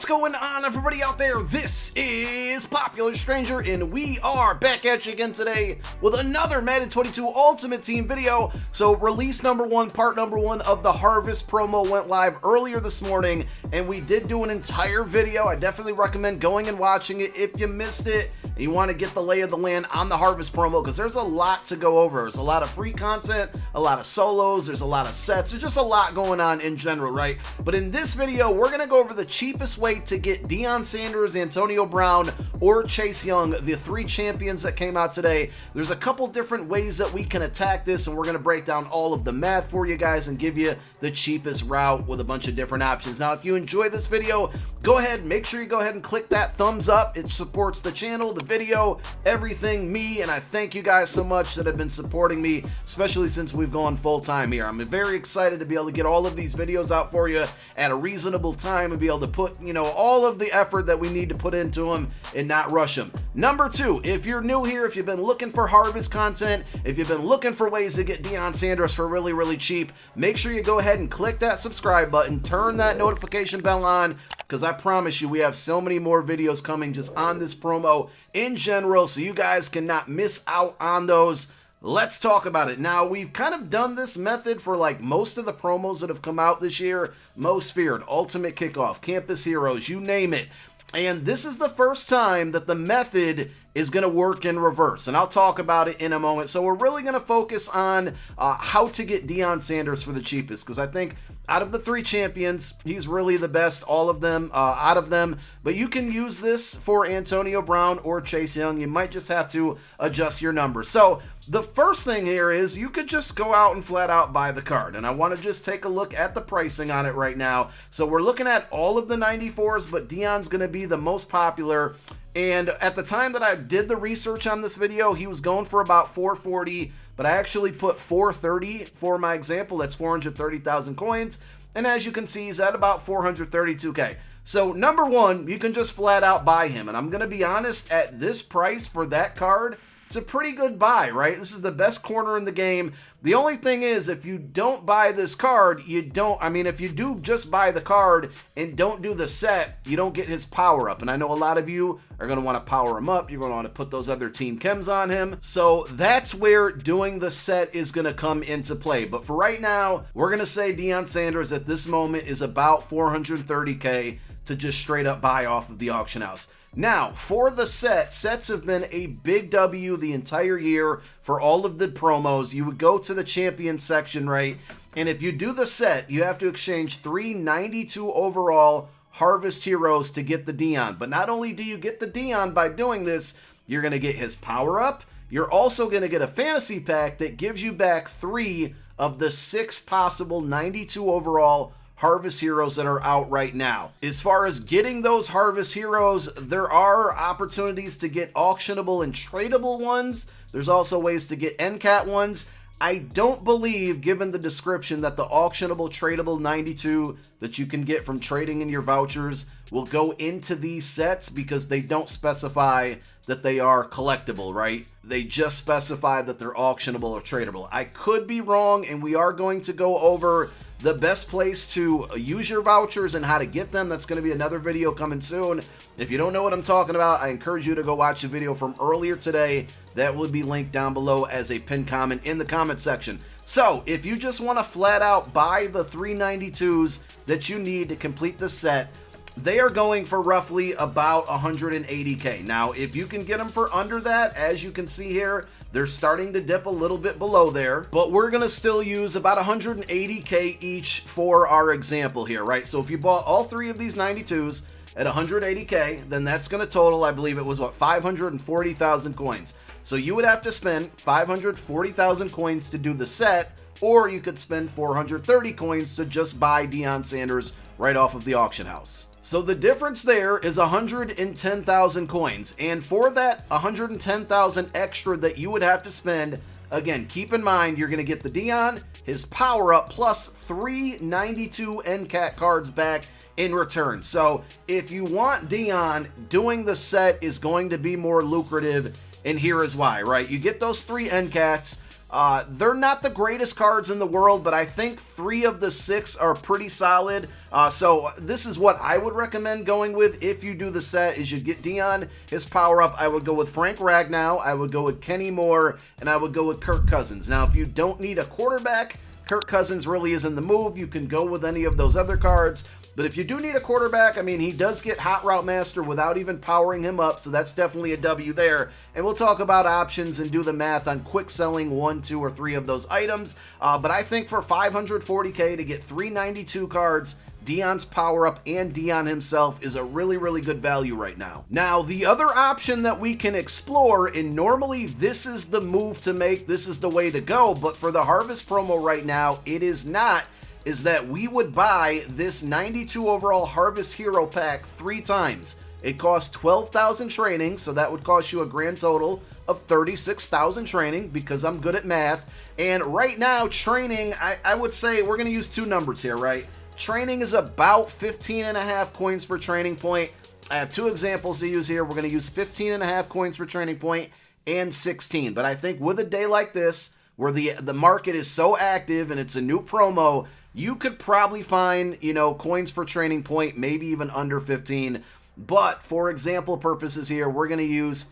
going on, everybody out there? This is Popular Stranger, and we are back at you again today with another Madden 22 Ultimate Team video. So release number one, part number one of the Harvest promo went live earlier this morning, and we did do an entire video. I definitely recommend going and watching it if you missed it and you want to get the lay of the land on the Harvest promo, because there's a lot to go over. There's a lot of free content, a lot of solos, there's a lot of sets, there's just a lot going on in general, right? But in this video, we're going to go over the cheapest way to get Deion Sanders, Antonio Brown, or Chase Young, the three champions that came out today. There's a couple different ways that we can attack this, and we're going to break down all of the math for you guys and give you the cheapest route with a bunch of different options. Now, if you enjoy this video, go ahead, make sure you go ahead and click that thumbs up. It supports the channel, the video, everything, me, and I thank you guys so much that have been supporting me, especially since we've gone full time here. I'm very excited to be able to get all of these videos out for you at a reasonable time and be able to put, all of the effort that we need to put into them and not rush them. Number two, if you're new here, if you've been looking for Harvest content, if you've been looking for ways to get Deion Sanders for really, really cheap, make sure you go ahead and click that subscribe button, turn that notification bell on, because I promise you we have so many more videos coming just on this promo in general, so you guys cannot miss out on those. Let's talk about it. Now, we've kind of done this method for like most of the promos that have come out this year. Most Feared, Ultimate Kickoff, Campus Heroes, you name it. And this is the first time that the method is going to work in reverse, and I'll talk about it in a moment. So we're really going to focus on how to get Deion Sanders for the cheapest, because I think out of the three champions, he's really the best, all of them, out of them. But you can use this for Antonio Brown or Chase Young. You might just have to adjust your numbers. So the first thing here is you could just go out and flat out buy the card. And I want to just take a look at the pricing on it right now. So we're looking at all of the 94s, but Deion's going to be the most popular. And at the time that I did the research on this video, he was going for about $440, but I actually put $430 for my example. That's 430,000 coins. And as you can see, he's at about 432K. So number one, you can just flat out buy him. And I'm going to be honest, at this price for that card, it's a pretty good buy, right? This is the best corner in the game. The only thing is, if you don't buy this card, if you do just buy the card and don't do the set, you don't get his power up. And I know a lot of you are going to want to power him up. You're going to want to put those other team chems on him. So that's where doing the set is going to come into play. But for right now, we're going to say Deion Sanders at this moment is about 430K to just straight up buy off of the auction house. Now, for the sets have been a big W the entire year for all of the promos. You would go to the champion section, right? And if you do the set, you have to exchange 392 overall Harvest Heroes to get the Deion. But not only do you get the Deion by doing this, you're going to get his power up. You're also going to get a fantasy pack that gives you back 3 of the 6 possible 92 overall Harvest Heroes that are out right now. As far as getting those Harvest Heroes, there are opportunities to get auctionable and tradable ones. There's also ways to get NCAT ones. I don't believe, given the description, that the auctionable, tradable 92 that you can get from trading in your vouchers will go into these sets, because they don't specify that they are collectible, right? They just specify that they're auctionable or tradable. I could be wrong, and we are going to go over the best place to use your vouchers and how to get them. That's going to be another video coming soon. If you don't know what I'm talking about, I encourage you to go watch the video from earlier today. That will be linked down below as a pinned comment in the comment section. So if you just want to flat out buy the 392s that you need to complete the set, they are going for roughly about 180K. Now, if you can get them for under that, as you can see here, they're starting to dip a little bit below there, but we're going to still use about 180K each for our example here, right? So if you bought all 3 of these 92s at 180K, then that's going to total, I believe it was 540,000 coins. So you would have to spend 540,000 coins to do the set, or you could spend 430 coins to just buy Deion Sanders right off of the auction house. So the difference there is 110,000 coins. And for that 110,000 extra that you would have to spend, again, keep in mind you're going to get the Deion, his power up, plus 392 NCAT cards back in return. So if you want Deion, doing the set is going to be more lucrative, and here is why, right? You get those 3 NCATs, They're not the greatest cards in the world, but I think 3 of the 6 are pretty solid. So this is what I would recommend going with if you do the set, is you get Deion, his power-up. I would go with Frank Ragnow, I would go with Kenny Moore, and I would go with Kirk Cousins. Now, if you don't need a quarterback, Kirk Cousins really isn't the move. You can go with any of those other cards. But if you do need a quarterback, I mean, he does get Hot Route Master without even powering him up, so that's definitely a W there. And we'll talk about options and do the math on quick selling 1, 2, or 3 of those items. But I think for $540K to get 392 cards, Deion's power-up and Deion himself is a really, really good value right now. Now, the other option that we can explore, and normally this is the move to make, this is the way to go, but for the Harvest promo right now, it is not, is that we would buy this 92 overall Harvest Hero Pack 3 times. It costs 12,000 training, so that would cost you a grand total of 36,000 training, because I'm good at math. And right now, training, I would say we're going to use 2 numbers here, right? Training is about 15.5 coins per training point. I have 2 examples to use here. We're going to use 15.5 coins per training point and 16. But I think with a day like this, where the market is so active and it's a new promo, you could probably find, you know, coins per training point, maybe even under 15. But for example purposes here, we're going to use,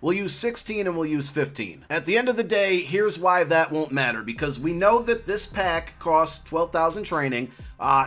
we'll use 16 and we'll use 15. At the end of the day, here's why that won't matter, because we know that this pack costs 12,000 training.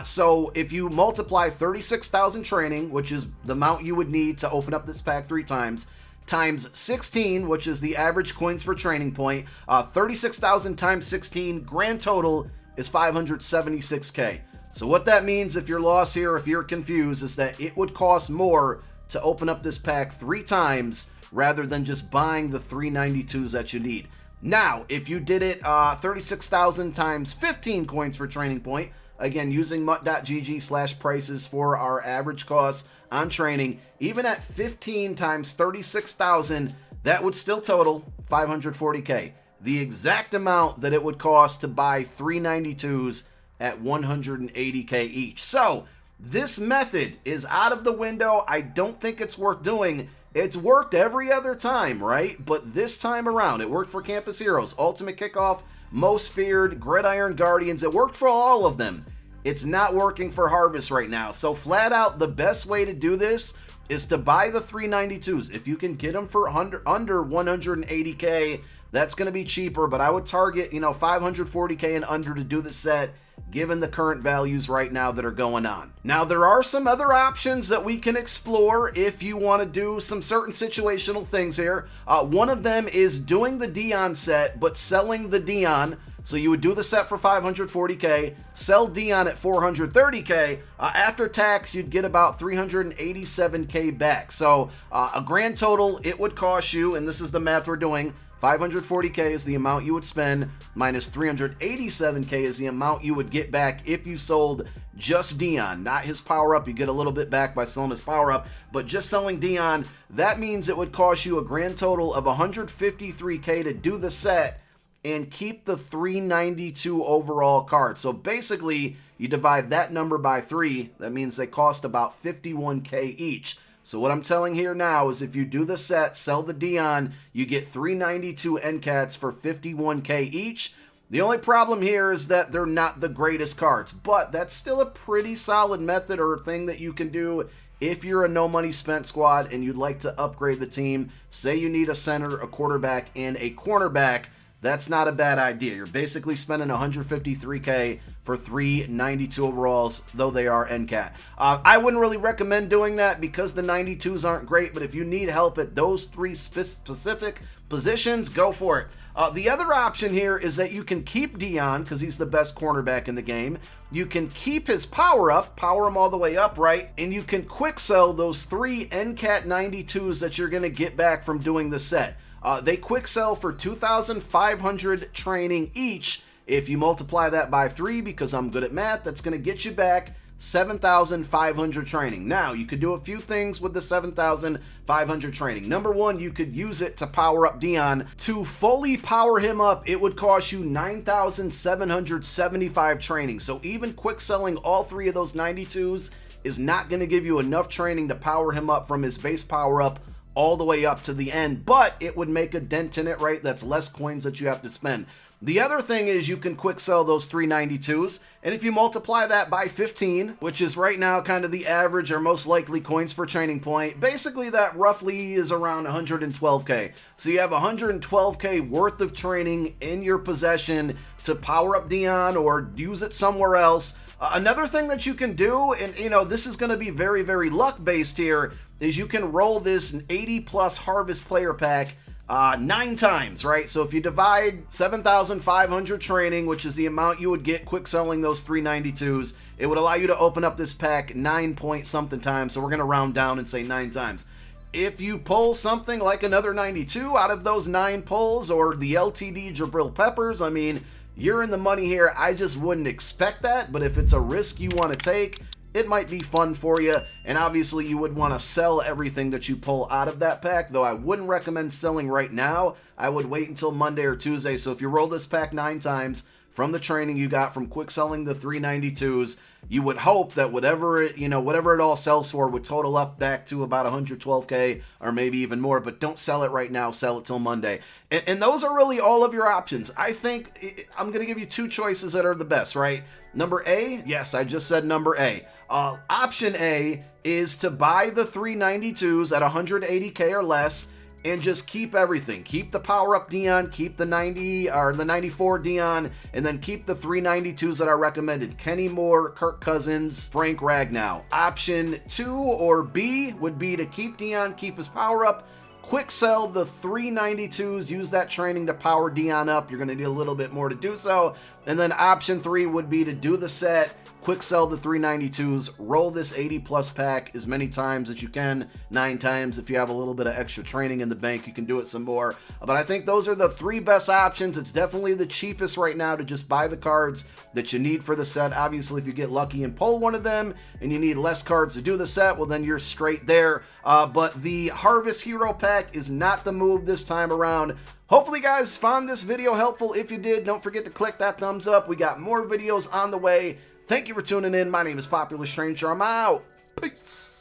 So if you multiply 36,000 training, which is the amount you would need to open up this pack 3 times, times 16, which is the average coins per training point, 36,000 times 16, grand total is 576K. So what that means, if you're lost here, if you're confused, is that it would cost more to open up this pack 3 times rather than just buying the 392s that you need. Now, if you did it 36,000 times 15 coins per training point, again, using mutt.gg/prices for our average cost on training, even at 15 times 36,000, that would still total 540K. The exact amount that it would cost to buy 392s at 180K each. So this method is out of the window. I don't think it's worth doing. It's worked every other time, right? But this time around, it worked for Campus Heroes, Ultimate Kickoff, Most Feared, Gridiron Guardians. It worked for all of them. It's not working for Harvest right now. So flat out, the best way to do this is to buy the 392s. If you can get them for under 180K, that's going to be cheaper, but I would target, 540K and under to do the set, given the current values right now that are going on. Now, there are some other options that we can explore if you want to do some certain situational things here. One of them is doing the Deion set, but selling the Deion. So you would do the set for 540K, sell Deion at 430K. After tax, you'd get about 387K back. So a grand total, it would cost you, and this is the math we're doing, 540K is the amount you would spend, minus 387K is the amount you would get back if you sold just Deion, not his power-up. You get a little bit back by selling his power-up, but just selling Deion, that means it would cost you a grand total of 153K to do the set and keep the 392 overall card. So basically, you divide that number by 3, that means they cost about 51K each. So what I'm telling here now is if you do the set, sell the Deion, you get 392 NCATs for 51K each. The only problem here is that they're not the greatest cards, but that's still a pretty solid method or thing that you can do if you're a no money spent squad and you'd like to upgrade the team. Say you need a center, a quarterback, and a cornerback. That's not a bad idea. You're basically spending 153K for 392 overalls, though they are NCAT. I wouldn't really recommend doing that because the 92s aren't great, but if you need help at those 3 specific positions, go for it. The other option here is that you can keep Deion because he's the best cornerback in the game. You can keep his power up, power him all the way up, right? And you can quick sell those 3 NCAT 92s that you're going to get back from doing the set. They quick sell for 2,500 training each. If you multiply that by 3, because I'm good at math, that's going to get you back 7,500 training. Now, you could do a few things with the 7,500 training. Number 1, you could use it to power up Deion. To fully power him up, it would cost you 9,775 training. So even quick selling all 3 of those 92s is not going to give you enough training to power him up from his base power up all the way up to the end, but it would make a dent in it, right? That's less coins that you have to spend. The other thing is you can quick sell those 392s, and if you multiply that by 15, which is right now kind of the average or most likely coins per training point, basically that roughly is around 112k. So you have 112k worth of training in your possession to power up Deion or use it somewhere else. Another thing that you can do, and this is going to be very, very luck based here, is you can roll this 80 plus harvest player pack 9 times, right? So if you divide 7,500 training, which is the amount you would get quick selling those 392s, it would allow you to open up this pack 9 point something times. So we're going to round down and say 9 times. If you pull something like another 92 out of those 9 pulls, or the LTD Jabril Peppers, I mean, you're in the money here. I just wouldn't expect that, but if it's a risk you want to take, it might be fun for you. And obviously you would want to sell everything that you pull out of that pack, though I wouldn't recommend selling right now. I would wait until Monday or Tuesday. So if you roll this pack 9 times from the training you got from quick selling the 392s, you would hope that whatever it all sells for would total up back to about 112k or maybe even more. But don't sell it right now, sell it till Monday. And those are really all of your options. I think I'm going to give you 2 choices that are the best, right? Number A, yes, I just said number A. Option A is to buy the 392s at 180k or less and just keep everything. Keep the power up Deion, keep the 90 or the 94 Deion, and then keep the 392s that are recommended. Kenny Moore, Kirk Cousins, Frank Ragnow. Option 2 or B would be to keep Deion, keep his power up, quick sell the 392s, use that training to power Deion up. You're going to need a little bit more to do so. And then option 3 would be to do the set, quick sell the 392s, roll this 80 plus pack as many times as you can, 9 times. If you have a little bit of extra training in the bank, you can do it some more. But I think those are the 3 best options. It's definitely the cheapest right now to just buy the cards that you need for the set. Obviously, if you get lucky and pull one of them and you need less cards to do the set, well, then you're straight there. But the Harvest Hero pack is not the move this time around. Hopefully, you guys found this video helpful. If you did, don't forget to click that thumbs up. We got more videos on the way. Thank you for tuning in. My name is Popular Stranger. I'm out. Peace.